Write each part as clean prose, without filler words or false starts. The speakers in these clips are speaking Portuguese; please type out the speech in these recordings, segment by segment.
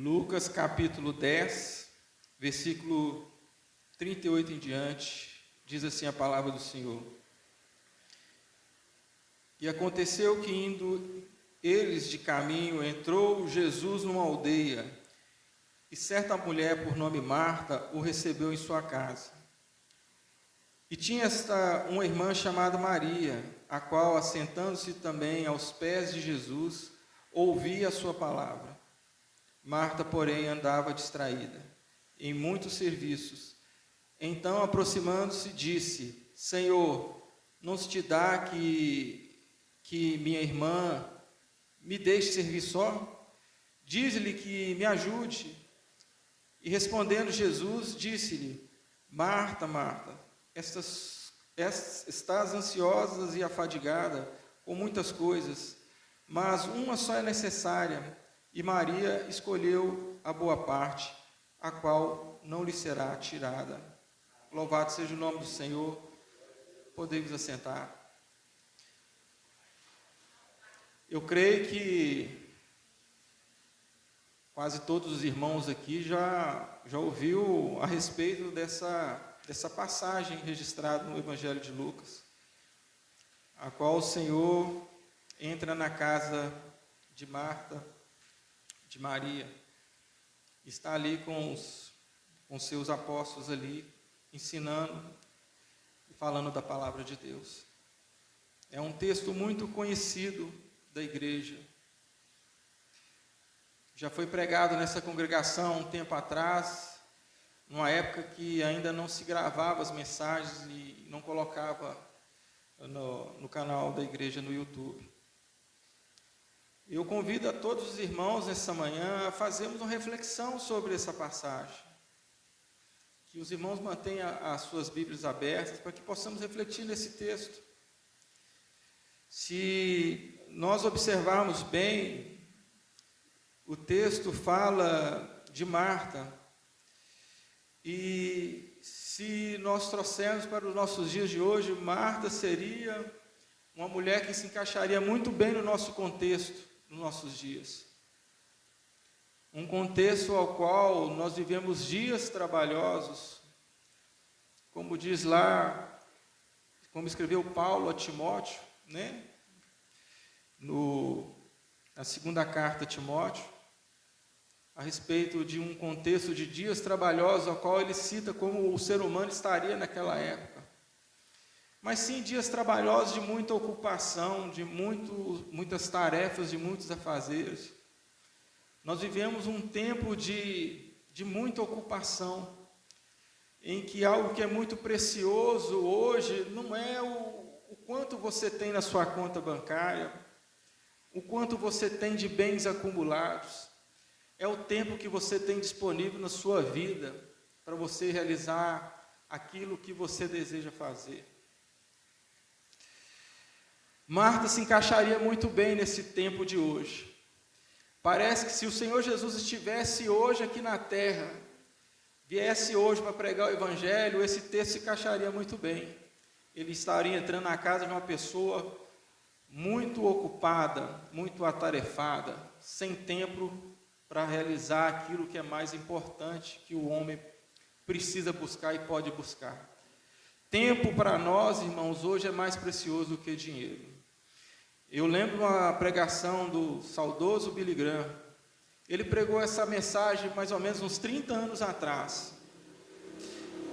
Lucas capítulo 10, versículo 38 em diante, diz assim a palavra do Senhor. E aconteceu que, indo eles de caminho, entrou Jesus numa aldeia, e certa mulher, por nome Marta, o recebeu em sua casa. E tinha uma irmã chamada Maria, a qual, assentando-se também aos pés de Jesus, ouvia a sua palavra. Marta, porém, andava distraída em muitos serviços. Então, aproximando-se, disse: Senhor, não se te dá que minha irmã me deixe servir só? Diz-lhe que me ajude. E respondendo Jesus, disse-lhe: Marta, Marta, estás ansiosa e afadigada com muitas coisas, mas uma só é necessária, e Maria escolheu a boa parte, a qual não lhe será tirada. Louvado seja o nome do Senhor. Podemos assentar. Eu creio que quase todos os irmãos aqui já ouviu a respeito dessa passagem registrada no Evangelho de Lucas, a qual o Senhor entra na casa de Marta, de Maria, está ali com seus apóstolos ali, ensinando e falando da palavra de Deus. É um texto muito conhecido da igreja. Já foi pregado nessa congregação um tempo atrás, numa época que ainda não se gravava as mensagens e não colocava no canal da igreja no YouTube. Eu convido a todos os irmãos nessa manhã a fazermos uma reflexão sobre essa passagem. Que os irmãos mantenham as suas Bíblias abertas para que possamos refletir nesse texto. Se nós observarmos bem, o texto fala de Marta, e se nós trouxermos para os nossos dias de hoje, Marta seria uma mulher que se encaixaria muito bem no nosso contexto, nos nossos dias. Um contexto ao qual nós vivemos dias trabalhosos, como diz lá, como escreveu Paulo a Timóteo, né? Na segunda carta a Timóteo, a respeito de um contexto de dias trabalhosos, ao qual ele cita como o ser humano estaria naquela época. Mas sim, dias trabalhosos de muita ocupação, de muitas tarefas, de muitos afazeres. Nós vivemos um tempo de muita ocupação, em que algo que é muito precioso hoje não é o quanto você tem na sua conta bancária, o quanto você tem de bens acumulados, é o tempo que você tem disponível na sua vida para você realizar aquilo que você deseja fazer. Marta se encaixaria muito bem nesse tempo de hoje. Parece que se o Senhor Jesus estivesse hoje aqui na terra, viesse hoje para pregar o Evangelho, esse texto se encaixaria muito bem. Ele estaria entrando na casa de uma pessoa muito ocupada, muito atarefada, sem tempo para realizar aquilo que é mais importante que o homem precisa buscar e pode buscar. Tempo para nós, irmãos, hoje é mais precioso do que dinheiro. Eu lembro uma pregação do saudoso Billy Graham. Ele pregou essa mensagem mais ou menos uns 30 anos atrás.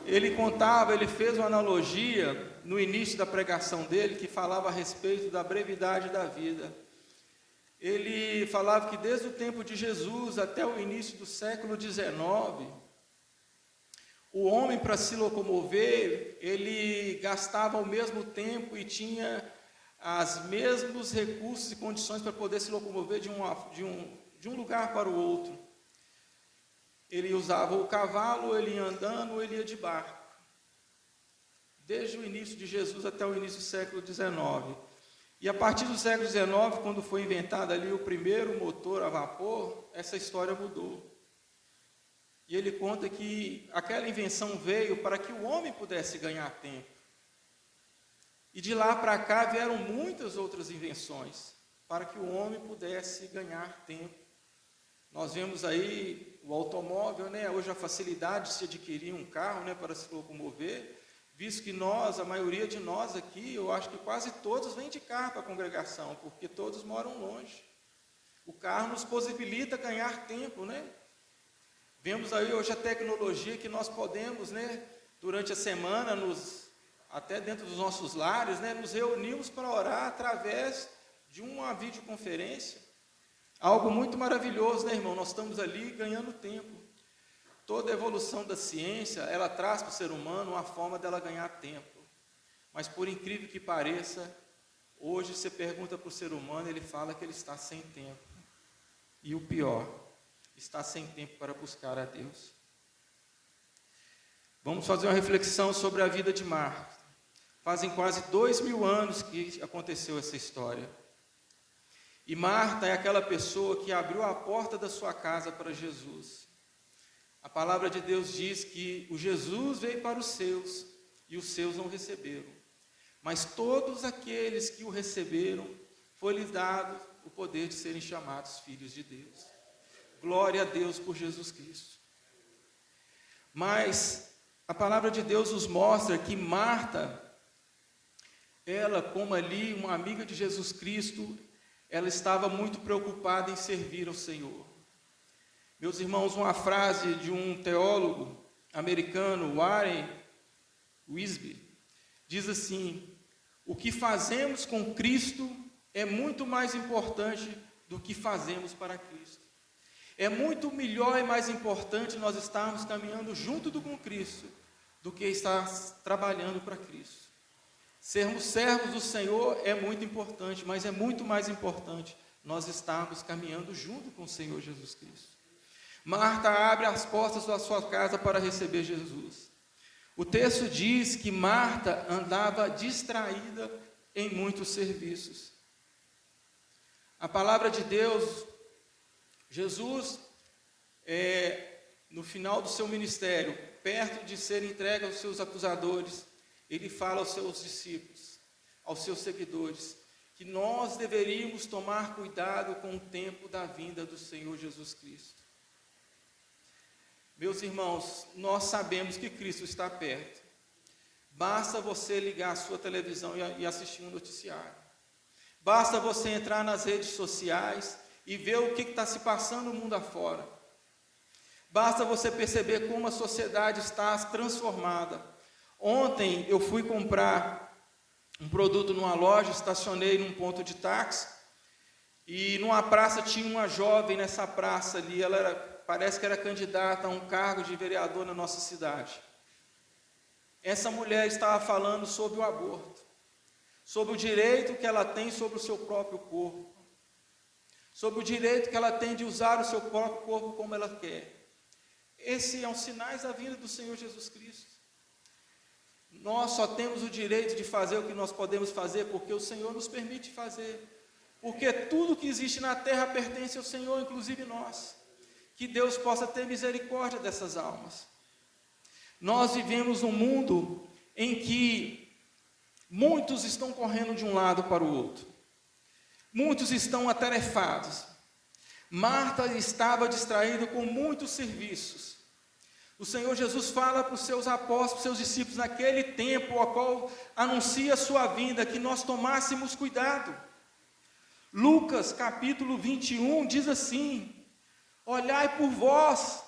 Ele fez uma analogia no início da pregação dele, que falava a respeito da brevidade da vida. Ele falava que desde o tempo de Jesus até o início do século XIX, o homem, para se locomover, ele gastava o mesmo tempo e tinha os mesmos recursos e condições para poder se locomover de um lugar para o outro. Ele usava o cavalo, ele ia andando, ele ia de barco. Desde o início de Jesus até o início do século XIX. E a partir do século XIX, quando foi inventado ali o primeiro motor a vapor, essa história mudou. E ele conta que aquela invenção veio para que o homem pudesse ganhar tempo. E de lá para cá vieram muitas outras invenções para que o homem pudesse ganhar tempo. Nós vemos aí o automóvel, né? Hoje a facilidade de se adquirir um carro, né, para se locomover, visto que nós, a maioria de nós aqui, eu acho que quase todos vêm de carro para a congregação, porque todos moram longe. O carro nos possibilita ganhar tempo, né? Vemos aí hoje a tecnologia que nós podemos, né, durante a semana, até dentro dos nossos lares, né, nos reunimos para orar através de uma videoconferência. Algo muito maravilhoso, né, irmão? Nós estamos ali ganhando tempo. Toda a evolução da ciência, ela traz para o ser humano uma forma dela ganhar tempo. Mas por incrível que pareça, hoje você pergunta para o ser humano, ele fala que ele está sem tempo. E o pior, está sem tempo para buscar a Deus. Vamos fazer uma reflexão sobre a vida de Marta. Fazem quase 2000 anos que aconteceu essa história. E Marta é aquela pessoa que abriu a porta da sua casa para Jesus. A palavra de Deus diz que o Jesus veio para os seus, e os seus não receberam. Mas todos aqueles que o receberam, foi-lhes dado o poder de serem chamados filhos de Deus. Glória a Deus por Jesus Cristo. Mas a palavra de Deus nos mostra que Marta, ela, como ali uma amiga de Jesus Cristo, ela estava muito preocupada em servir ao Senhor. Meus irmãos, uma frase de um teólogo americano, Warren Wiersbe, diz assim: o que fazemos com Cristo é muito mais importante do que fazemos para Cristo. É muito melhor e mais importante nós estarmos caminhando junto com Cristo do que estar trabalhando para Cristo. Sermos servos do Senhor é muito importante, mas é muito mais importante nós estarmos caminhando junto com o Senhor Jesus Cristo. Marta abre as portas da sua casa para receber Jesus. O texto diz que Marta andava distraída em muitos serviços. A palavra de Deus, Jesus, no final do seu ministério, perto de ser entregue aos seus acusadores, ele fala aos seus discípulos, aos seus seguidores, que nós deveríamos tomar cuidado com o tempo da vinda do Senhor Jesus Cristo. Meus irmãos, nós sabemos que Cristo está perto. Basta você ligar a sua televisão e assistir um noticiário. Basta você entrar nas redes sociais e ver o que está se passando no mundo afora. Basta você perceber como a sociedade está transformada. Ontem eu fui comprar um produto numa loja, estacionei num ponto de táxi, e numa praça tinha uma jovem nessa praça ali, parece que era candidata a um cargo de vereador na nossa cidade. Essa mulher estava falando sobre o aborto, sobre o direito que ela tem sobre o seu próprio corpo, sobre o direito que ela tem de usar o seu próprio corpo como ela quer. Esse é um sinal da vinda do Senhor Jesus Cristo. Nós só temos o direito de fazer o que nós podemos fazer porque o Senhor nos permite fazer. Porque tudo que existe na terra pertence ao Senhor, inclusive nós. Que Deus possa ter misericórdia dessas almas. Nós vivemos um mundo em que muitos estão correndo de um lado para o outro. Muitos estão atarefados. Marta estava distraída com muitos serviços. O Senhor Jesus fala para os seus apóstolos, seus discípulos, naquele tempo ao qual anuncia a sua vinda, que nós tomássemos cuidado. Lucas capítulo 21 diz assim: olhai por vós,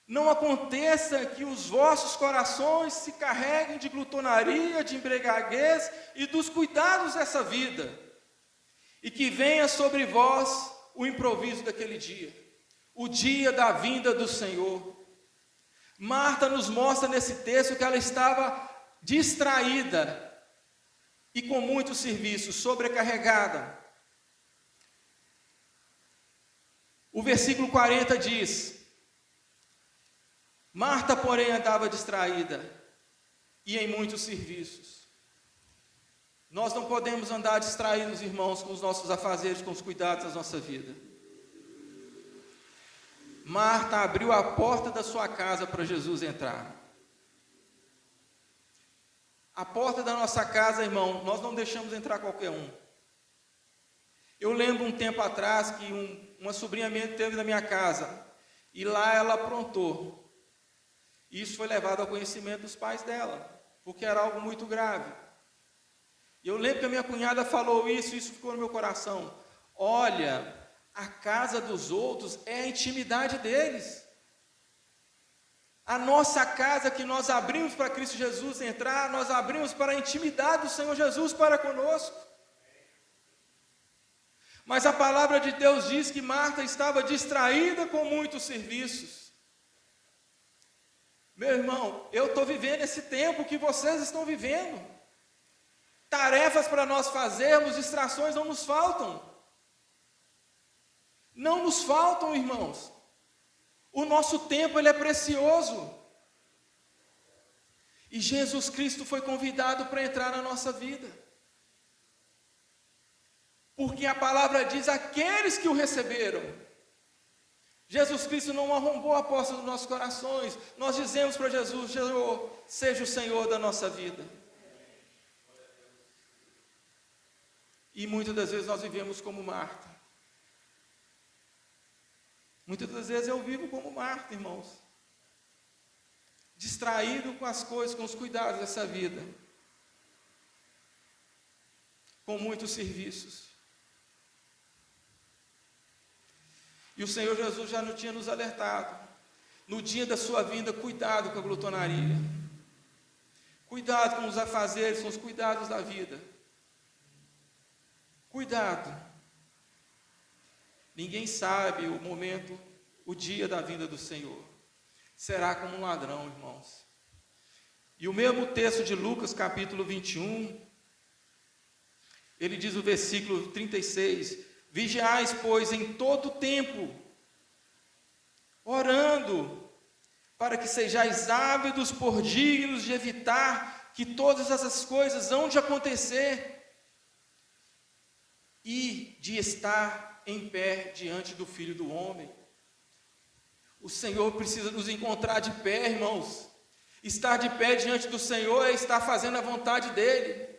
não aconteça que os vossos corações se carreguem de glutonaria, de embriaguez e dos cuidados dessa vida, e que venha sobre vós o improviso daquele dia, o dia da vinda do Senhor. Marta nos mostra nesse texto que ela estava distraída e com muitos serviços, sobrecarregada. O versículo 40 diz: Marta, porém, andava distraída e em muitos serviços. Nós não podemos andar distraídos, irmãos, com os nossos afazeres, com os cuidados da nossa vida. Marta abriu a porta da sua casa para Jesus entrar. A porta da nossa casa, irmão, nós não deixamos entrar qualquer um. Eu lembro um tempo atrás que uma sobrinha minha que teve na minha casa, e lá ela aprontou. Isso foi levado ao conhecimento dos pais dela, porque era algo muito grave. E eu lembro que a minha cunhada falou isso ficou no meu coração. Olha, a casa dos outros é a intimidade deles. A nossa casa que nós abrimos para Cristo Jesus entrar, nós abrimos para a intimidade do Senhor Jesus para conosco. Mas a palavra de Deus diz que Marta estava distraída com muitos serviços. Meu irmão, eu estou vivendo esse tempo que vocês estão vivendo. Tarefas para nós fazermos, distrações não nos faltam. Não nos faltam, irmãos. O nosso tempo ele é precioso. E Jesus Cristo foi convidado para entrar na nossa vida. Porque a palavra diz aqueles que o receberam. Jesus Cristo não arrombou a porta dos nossos corações. Nós dizemos para Jesus: Senhor, seja o Senhor da nossa vida. E muitas das vezes nós vivemos como Marta. Muitas das vezes eu vivo como Marta, irmãos. Distraído com as coisas, com os cuidados dessa vida. Com muitos serviços. E o Senhor Jesus já não tinha nos alertado. No dia da sua vinda, cuidado com a glutonaria. Cuidado com os afazeres, com os cuidados da vida. Cuidado. Ninguém sabe o momento, o dia da vinda do Senhor. Será como um ladrão, irmãos. E o mesmo texto de Lucas, capítulo 21, ele diz o versículo 36, vigiais, pois, em todo tempo, orando, para que sejais ávidos por dignos de evitar que todas essas coisas hão de acontecer e de estar em pé diante do Filho do Homem. O Senhor precisa nos encontrar de pé, irmãos. Estar de pé diante do Senhor é estar fazendo a vontade dEle.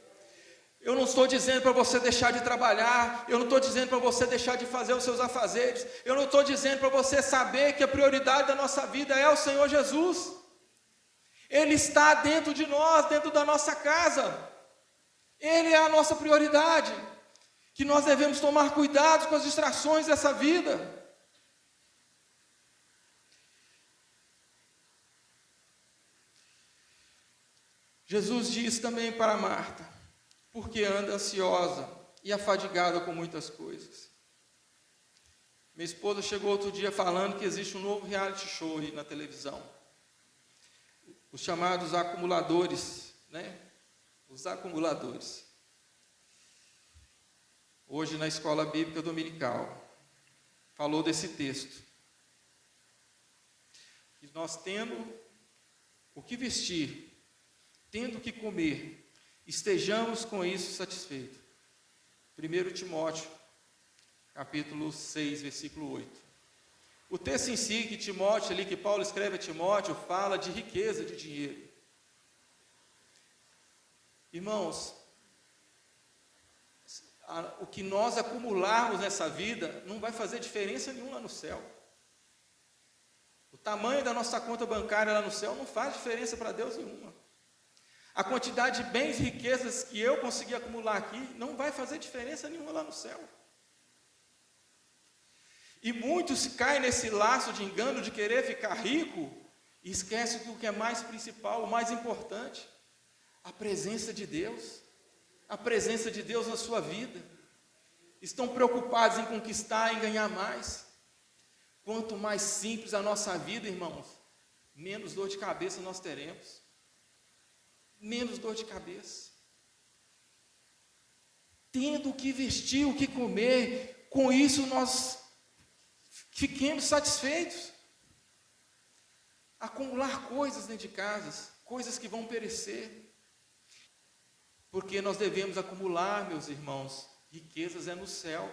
Eu não estou dizendo para você deixar de trabalhar, eu não estou dizendo para você deixar de fazer os seus afazeres, eu não estou dizendo para você saber que a prioridade da nossa vida é o Senhor Jesus. Ele está dentro de nós, dentro da nossa casa. Ele é a nossa prioridade. Que nós devemos tomar cuidado com as distrações dessa vida. Jesus diz também para Marta, porque anda ansiosa e afadigada com muitas coisas. Minha esposa chegou outro dia falando que existe um novo reality show aí na televisão. Os chamados acumuladores, né? Os acumuladores. Hoje na escola bíblica dominical, falou desse texto. Que nós tendo o que vestir, tendo o que comer, estejamos com isso satisfeitos. 1 Timóteo, capítulo 6, versículo 8. O texto em si, que Timóteo, ali que Paulo escreve a Timóteo, fala de riqueza, de dinheiro. Irmãos, o que nós acumularmos nessa vida não vai fazer diferença nenhuma lá no céu. O tamanho da nossa conta bancária lá no céu não faz diferença para Deus nenhuma. A quantidade de bens e riquezas que eu consegui acumular aqui não vai fazer diferença nenhuma lá no céu. E muitos caem nesse laço de engano de querer ficar rico e esquecem do que é mais principal, o mais importante, a presença de Deus. A presença de Deus na sua vida. Estão preocupados em conquistar, em ganhar mais. Quanto mais simples a nossa vida, irmãos, menos dor de cabeça nós teremos. Menos dor de cabeça. Tendo o que vestir, o que comer, com isso nós fiquemos satisfeitos. Acumular coisas dentro de casa, coisas que vão perecer. Porque nós devemos acumular, meus irmãos, riquezas é no céu.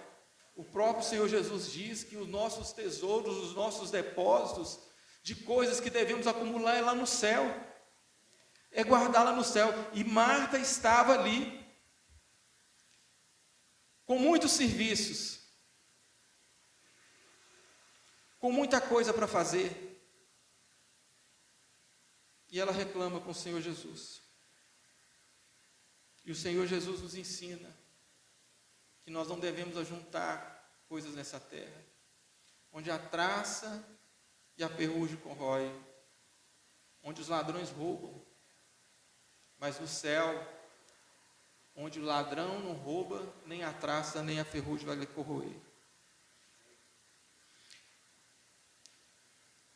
O próprio Senhor Jesus diz que os nossos tesouros, os nossos depósitos de coisas que devemos acumular é lá no céu. É guardar lá no céu. E Marta estava ali, com muitos serviços. com muita coisa para fazer. E ela reclama com o Senhor Jesus. E o Senhor Jesus nos ensina que nós não devemos ajuntar coisas nessa terra, onde a traça e a ferrugem corrói, onde os ladrões roubam, mas no céu, onde o ladrão não rouba, nem a traça, nem a ferrugem vai lhe corroer.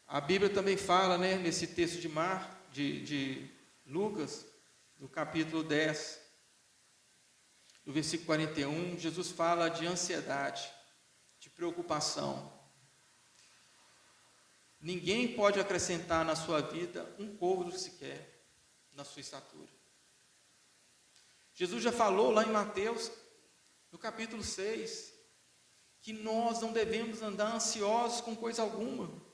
A Bíblia também fala, nesse texto de Lucas, no capítulo 10, no versículo 41, Jesus fala de ansiedade, de preocupação. Ninguém pode acrescentar na sua vida um côvado sequer na sua estatura. Jesus já falou lá em Mateus, no capítulo 6, que nós não devemos andar ansiosos com coisa alguma.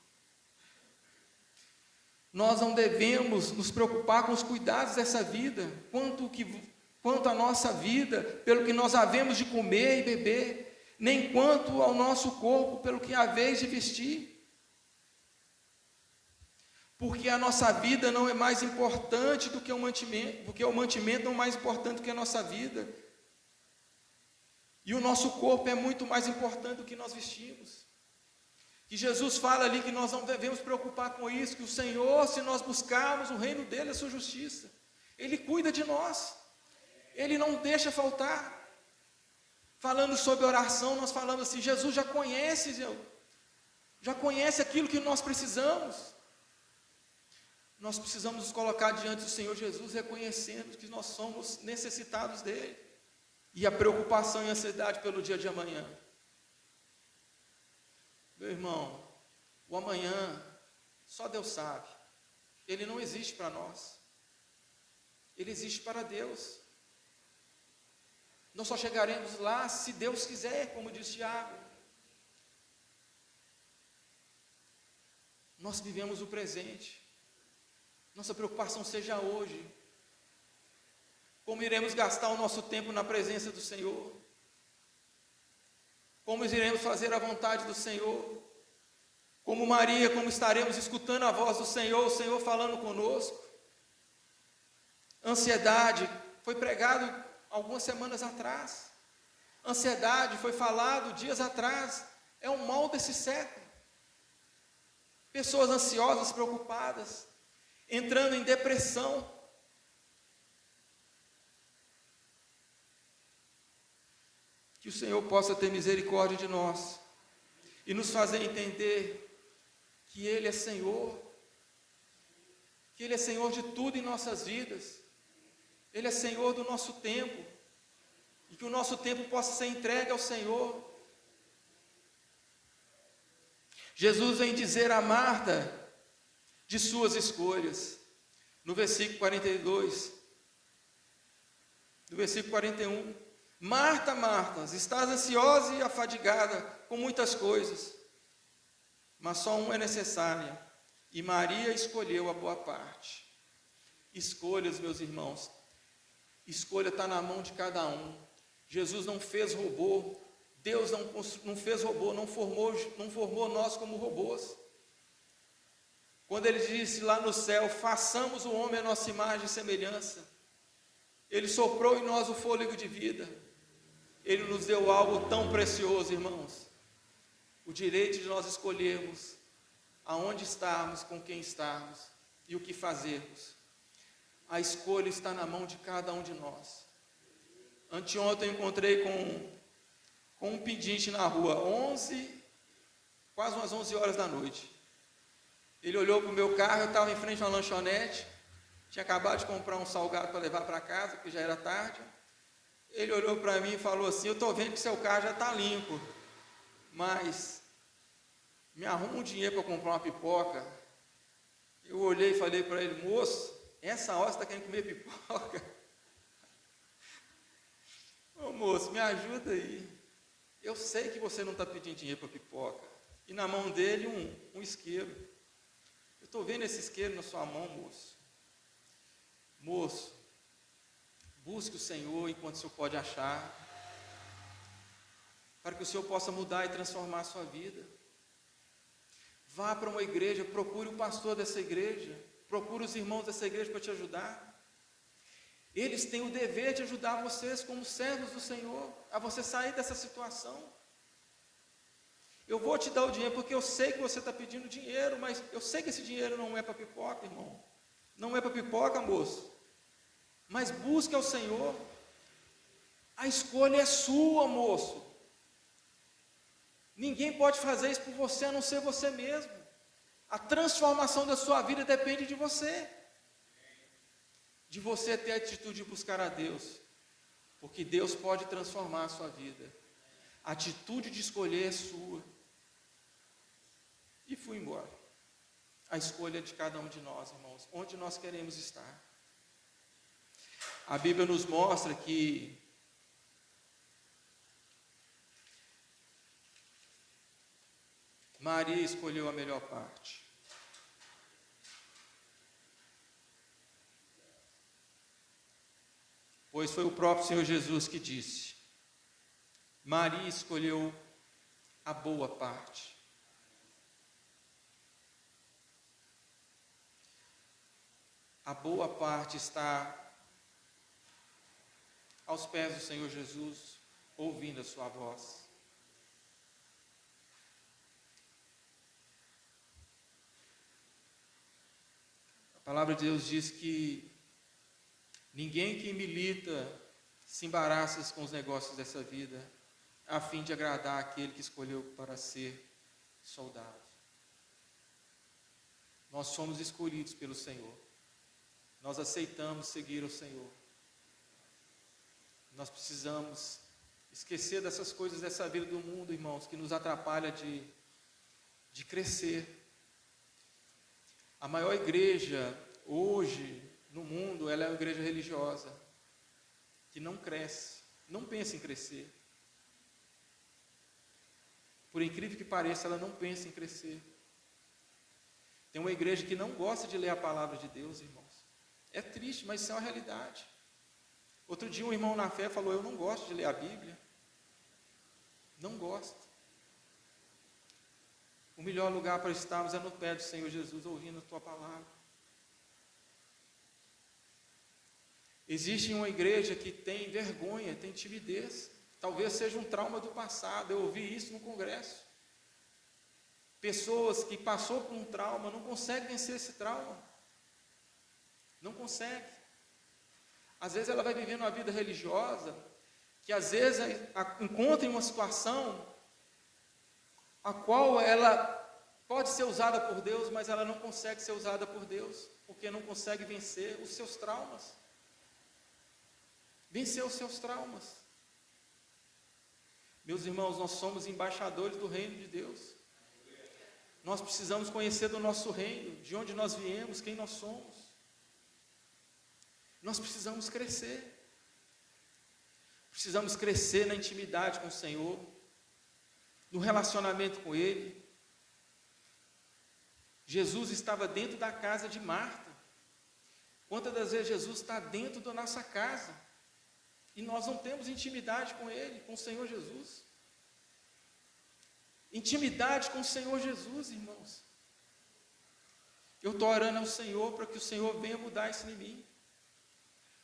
Nós não devemos nos preocupar com os cuidados dessa vida, quanto à nossa vida, pelo que nós havemos de comer e beber, nem quanto ao nosso corpo, pelo que haveis de vestir. Porque a nossa vida não é mais importante do que o mantimento, porque o mantimento não é mais importante do que a nossa vida. E o nosso corpo é muito mais importante do que nós vestimos. E Jesus fala ali que nós não devemos preocupar com isso, que o Senhor, se nós buscarmos o reino dele, a sua justiça, ele cuida de nós, ele não deixa faltar. Falando sobre oração, nós falamos assim, Jesus já conhece aquilo que nós precisamos. Nós precisamos nos colocar diante do Senhor Jesus, reconhecendo que nós somos necessitados dele. E a preocupação e a ansiedade pelo dia de amanhã. Meu irmão, o amanhã, só Deus sabe. Ele não existe para nós. Ele existe para Deus. Nós só chegaremos lá se Deus quiser, como diz Tiago. Nós vivemos o presente. Nossa preocupação seja hoje. Como iremos gastar o nosso tempo na presença do Senhor? Como iremos fazer a vontade do Senhor? Como Maria, como estaremos escutando a voz do Senhor, o Senhor falando conosco? Ansiedade, foi pregado algumas semanas atrás. Ansiedade, foi falado dias atrás. É um mal desse século. Pessoas ansiosas, preocupadas, entrando em depressão. Que o Senhor possa ter misericórdia de nós e nos fazer entender que Ele é Senhor, que Ele é Senhor de tudo em nossas vidas, Ele é Senhor do nosso tempo, e que o nosso tempo possa ser entregue ao Senhor. Jesus vem dizer a Marta de suas escolhas, no versículo 42, no versículo 41, Marta, Marta, estás ansiosa e afadigada com muitas coisas, mas só uma é necessária, e Maria escolheu a boa parte. Escolhas, meus irmãos, escolha está na mão de cada um. Jesus não fez robô, Deus não fez robô, não formou nós como robôs. Quando Ele disse lá no céu, façamos o homem à nossa imagem e semelhança, Ele soprou em nós o fôlego de vida. Ele nos deu algo tão precioso, irmãos, o direito de nós escolhermos aonde estarmos, com quem estarmos e o que fazermos. A escolha está na mão de cada um de nós. Anteontem eu encontrei com um pedinte na rua, quase umas 11 horas da noite. Ele olhou para o meu carro, eu estava em frente a uma lanchonete, tinha acabado de comprar um salgado para levar para casa, porque já era tarde. Ele olhou para mim e falou assim, eu estou vendo que seu carro já está limpo, mas me arruma um dinheiro para comprar uma pipoca. Eu olhei e falei para ele, moço, essa hora você está querendo comer pipoca? Ô moço, me ajuda aí. Eu sei que você não está pedindo dinheiro para pipoca. E na mão dele um isqueiro. Eu estou vendo esse isqueiro na sua mão, moço. Moço, busque o Senhor enquanto o Senhor pode achar, para que o Senhor possa mudar e transformar a sua vida. Vá para uma igreja, procure o pastor dessa igreja, procure os irmãos dessa igreja para te ajudar. Eles têm o dever de ajudar vocês como servos do Senhor, a você sair dessa situação. Eu vou te dar o dinheiro, porque eu sei que você está pedindo dinheiro, mas eu sei que esse dinheiro não é para pipoca, irmão. Não é para pipoca, moço. Mas busque ao Senhor. A escolha é sua, moço. Ninguém pode fazer isso por você, a não ser você mesmo. A transformação da sua vida depende de você. De você ter a atitude de buscar a Deus. Porque Deus pode transformar a sua vida. A atitude de escolher é sua. E fui embora. A escolha é de cada um de nós, irmãos. Onde nós queremos estar. A Bíblia nos mostra que Maria escolheu a melhor parte. Pois foi o próprio Senhor Jesus que disse: Maria escolheu a boa parte. A boa parte está aos pés do Senhor Jesus, ouvindo a sua voz. A palavra de Deus diz que ninguém que milita se embaraça com os negócios dessa vida, a fim de agradar aquele que escolheu para ser soldado. Nós somos escolhidos pelo Senhor. Nós aceitamos seguir o Senhor. Nós precisamos esquecer dessas coisas dessa vida do mundo, irmãos, que nos atrapalha de crescer. A maior igreja hoje no mundo, ela é uma igreja religiosa, que não cresce, não pensa em crescer. Por incrível que pareça, ela não pensa em crescer. Tem uma igreja que não gosta de ler a palavra de Deus, irmãos. É triste, mas isso é uma realidade. Outro dia um irmão na fé falou: eu não gosto de ler a Bíblia. Não gosto. O melhor lugar para estarmos é no pé do Senhor Jesus, ouvindo a tua palavra. Existe uma igreja que tem vergonha, tem timidez. Talvez seja um trauma do passado. Eu ouvi isso no congresso. Pessoas que passou por um trauma não conseguem vencer esse trauma. Não consegue. Às vezes ela vai vivendo uma vida religiosa, que às vezes encontra em uma situação a qual ela pode ser usada por Deus, mas ela não consegue ser usada por Deus, porque não consegue vencer os seus traumas. Vencer os seus traumas. Meus irmãos, nós somos embaixadores do reino de Deus. Nós precisamos conhecer do nosso reino, de onde nós viemos, quem nós somos. Nós precisamos crescer. Precisamos crescer na intimidade com o Senhor, no relacionamento com Ele. Jesus estava dentro da casa de Marta. Quantas das vezes Jesus está dentro da nossa casa e nós não temos intimidade com Ele, com o Senhor Jesus? Intimidade com o Senhor Jesus, irmãos. Eu estou orando ao Senhor para que o Senhor venha mudar isso em mim.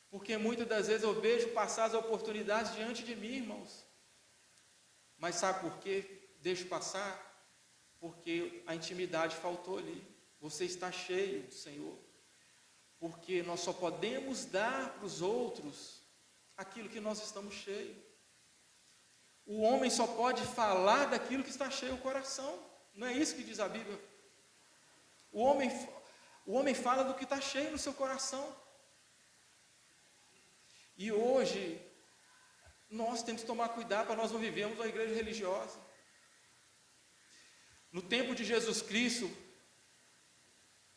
Porque muitas das vezes eu vejo passar as oportunidades diante de mim, irmãos. Mas sabe por quê? Deixo passar? Porque a intimidade faltou ali. Você está cheio do Senhor. Porque nós só podemos dar para os outros aquilo que nós estamos cheios. O homem só pode falar daquilo que está cheio o coração. Não é isso que diz a Bíblia? O homem fala do que está cheio no seu coração. E hoje, nós temos que tomar cuidado para nós não vivermos uma igreja religiosa. No tempo de Jesus Cristo,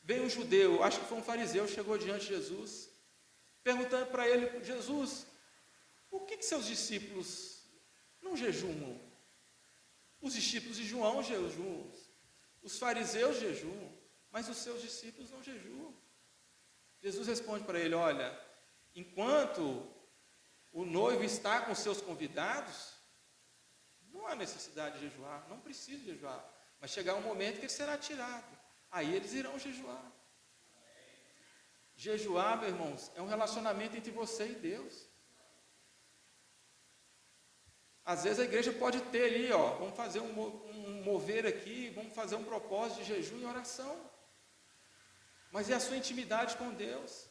veio um judeu, acho que foi um fariseu, chegou diante de Jesus, perguntando para ele: Jesus, por que seus discípulos não jejumam? Os discípulos de João jejuam, os fariseus jejuam, mas os seus discípulos não jejuam. Jesus responde para ele: olha, enquanto o noivo está com seus convidados, não há necessidade de jejuar, não precisa jejuar. Vai chegar um momento que ele será tirado. Aí eles irão jejuar. Jejuar, meus irmãos, é um relacionamento entre você e Deus. Às vezes a igreja pode ter ali, vamos fazer um mover aqui, vamos fazer um propósito de jejum e oração. Mas é a sua intimidade com Deus.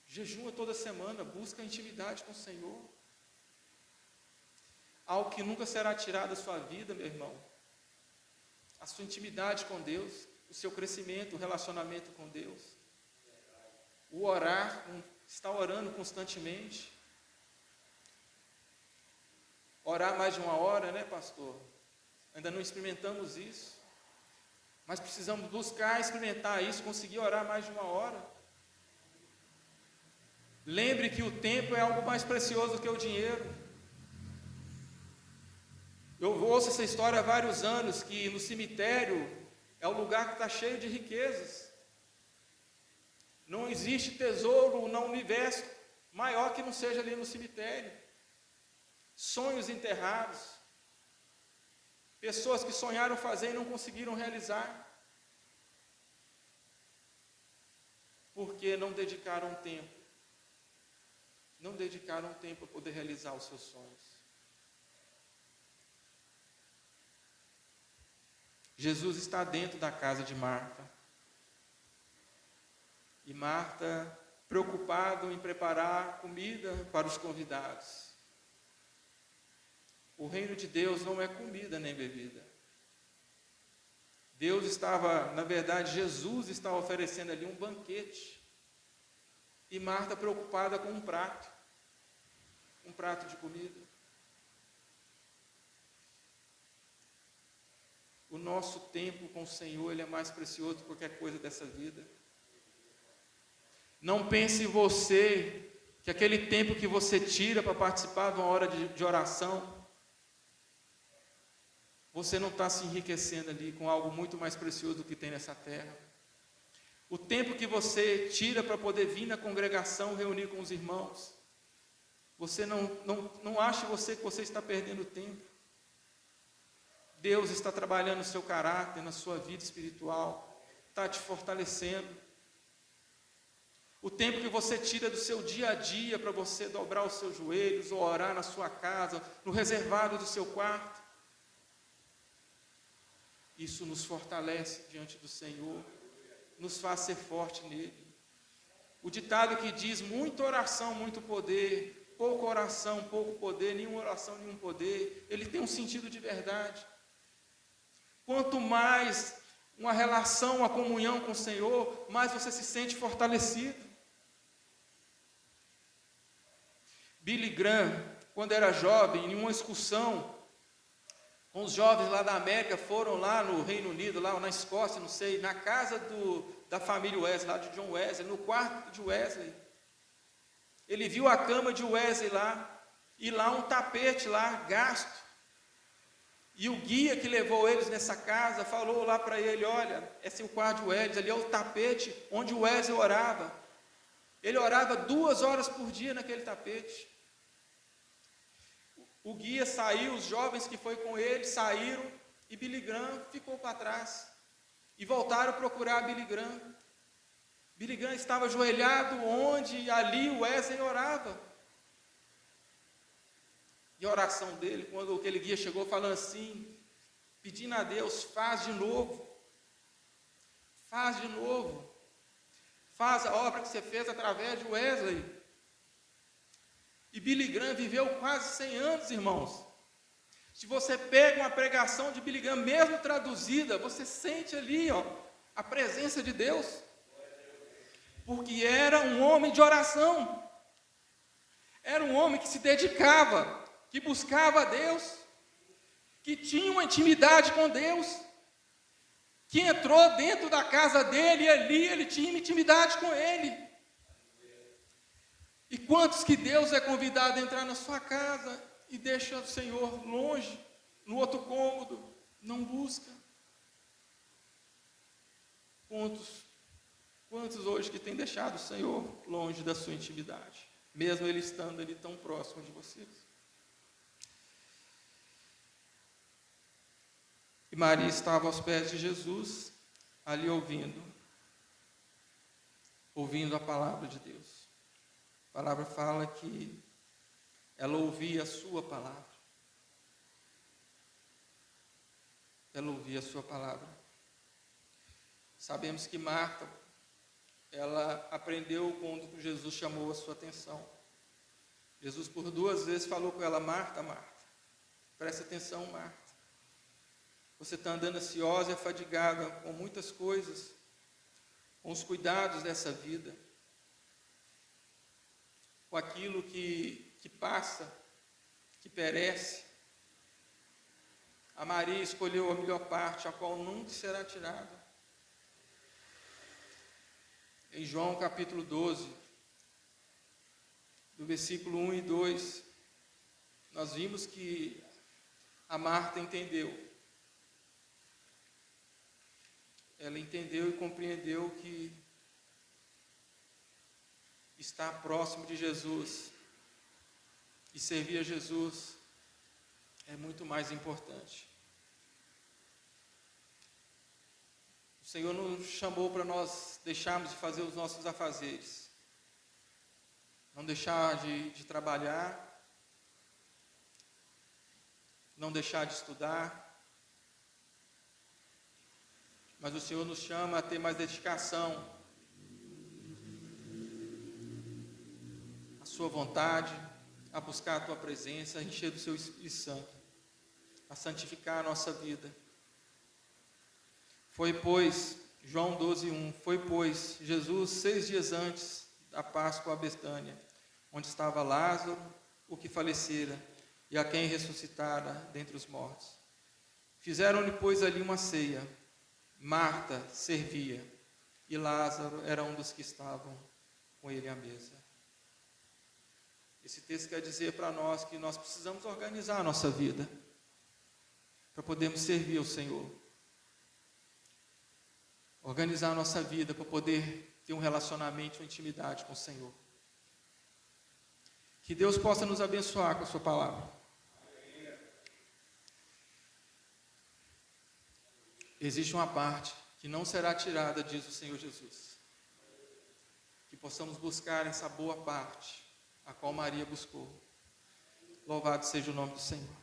Jejua toda semana, busca a intimidade com o Senhor. Algo que nunca será tirado da sua vida, meu irmão. A sua intimidade com Deus, o seu crescimento, o relacionamento com Deus. O orar, estar orando constantemente. Orar mais de 1 hora, né, pastor? Ainda não experimentamos isso. Mas precisamos buscar experimentar isso, conseguir orar mais de 1 hora. Lembre que o tempo é algo mais precioso do que o dinheiro. Eu ouço essa história há vários anos, que no cemitério é o lugar que está cheio de riquezas. Não existe tesouro no universo maior que não seja ali no cemitério. Sonhos enterrados. Pessoas que sonharam fazer e não conseguiram realizar. Porque não dedicaram tempo. Não dedicaram tempo para poder realizar os seus sonhos. Jesus está dentro da casa de Marta. E Marta, preocupado em preparar comida para os convidados. O reino de Deus não é comida nem bebida. Deus estava, na verdade, Jesus estava oferecendo ali um banquete. E Marta preocupada com um prato de comida. O nosso tempo com o Senhor, ele é mais precioso do que qualquer coisa dessa vida. Não pense em você, que aquele tempo que você tira para participar de uma hora de oração, você não está se enriquecendo ali com algo muito mais precioso do que tem nessa terra. O tempo que você tira para poder vir na congregação, reunir com os irmãos, você não ache que você está perdendo tempo. Deus está trabalhando no seu caráter, na sua vida espiritual, está te fortalecendo. O tempo que você tira do seu dia a dia para você dobrar os seus joelhos, ou orar na sua casa, no reservado do seu quarto, isso nos fortalece diante do Senhor, nos faz ser forte nele. O ditado que diz: muita oração, muito poder, pouca oração, pouco poder, nenhuma oração, nenhum poder, ele tem um sentido de verdade. Quanto mais uma relação, uma comunhão com o Senhor, mais você se sente fortalecido. Billy Graham, quando era jovem, em uma excursão, com os jovens lá da América, foram lá no Reino Unido, lá na Escócia, não sei, na casa da família Wesley, lá de John Wesley, no quarto de Wesley. Ele viu a cama de Wesley lá, e lá um tapete lá, gasto. E o guia que levou eles nessa casa, falou lá para ele: olha, esse é o quarto de Wesley, ali é o tapete onde Wesley orava. Ele orava 2 horas por dia naquele tapete. O guia saiu, os jovens que foi com ele saíram, e Billy Graham ficou para trás. E voltaram a procurar Billy Graham. Billy Graham estava ajoelhado onde ali Wesley orava. E a oração dele, quando aquele guia chegou falando assim, pedindo a Deus: faz de novo. Faz de novo. Faz a obra que você fez através de Wesley. E Billy Graham viveu quase 100 anos, irmãos. Se você pega uma pregação de Billy Graham, mesmo traduzida, você sente ali, a presença de Deus. Porque era um homem de oração. Era um homem que se dedicava, que buscava a Deus, que tinha uma intimidade com Deus, que entrou dentro da casa dele e ali ele tinha uma intimidade com ele. E quantos que Deus é convidado a entrar na sua casa e deixa o Senhor longe, no outro cômodo, não busca? Quantos hoje que têm deixado o Senhor longe da sua intimidade, mesmo Ele estando ali tão próximo de vocês? E Maria estava aos pés de Jesus, ali ouvindo a palavra de Deus. A palavra fala que ela ouvia a sua palavra. Ela ouvia a sua palavra. Sabemos que Marta, ela aprendeu quando Jesus chamou a sua atenção. Jesus por 2 vezes falou com ela: Marta, Marta, presta atenção, Marta. Você está andando ansiosa e afadigada com muitas coisas, com os cuidados dessa vida, com aquilo que passa, que perece. A Maria escolheu a melhor parte, a qual nunca será tirada. Em João capítulo 12, do versículo 1 e 2, nós vimos que a Marta entendeu. Ela entendeu e compreendeu que estar próximo de Jesus e servir a Jesus é muito mais importante. O Senhor nos chamou para nós deixarmos de fazer os nossos afazeres, não deixar de trabalhar, não deixar de estudar, mas o Senhor nos chama a ter mais dedicação à sua vontade, a buscar a tua presença, a encher do seu Espírito Santo, a santificar a nossa vida. Foi, pois, João 12:1, foi, pois, Jesus 6 dias antes da Páscoa a Betânia, onde estava Lázaro, o que falecera, e a quem ressuscitara dentre os mortos. Fizeram-lhe, pois, ali uma ceia. Marta servia, e Lázaro era um dos que estavam com ele à mesa. Esse texto quer dizer para nós que nós precisamos organizar a nossa vida, para podermos servir ao Senhor. Organizar a nossa vida para poder ter um relacionamento, uma intimidade com o Senhor. Que Deus possa nos abençoar com a sua palavra. Existe uma parte que não será tirada, diz o Senhor Jesus. Que possamos buscar essa boa parte, a qual Maria buscou. Louvado seja o nome do Senhor.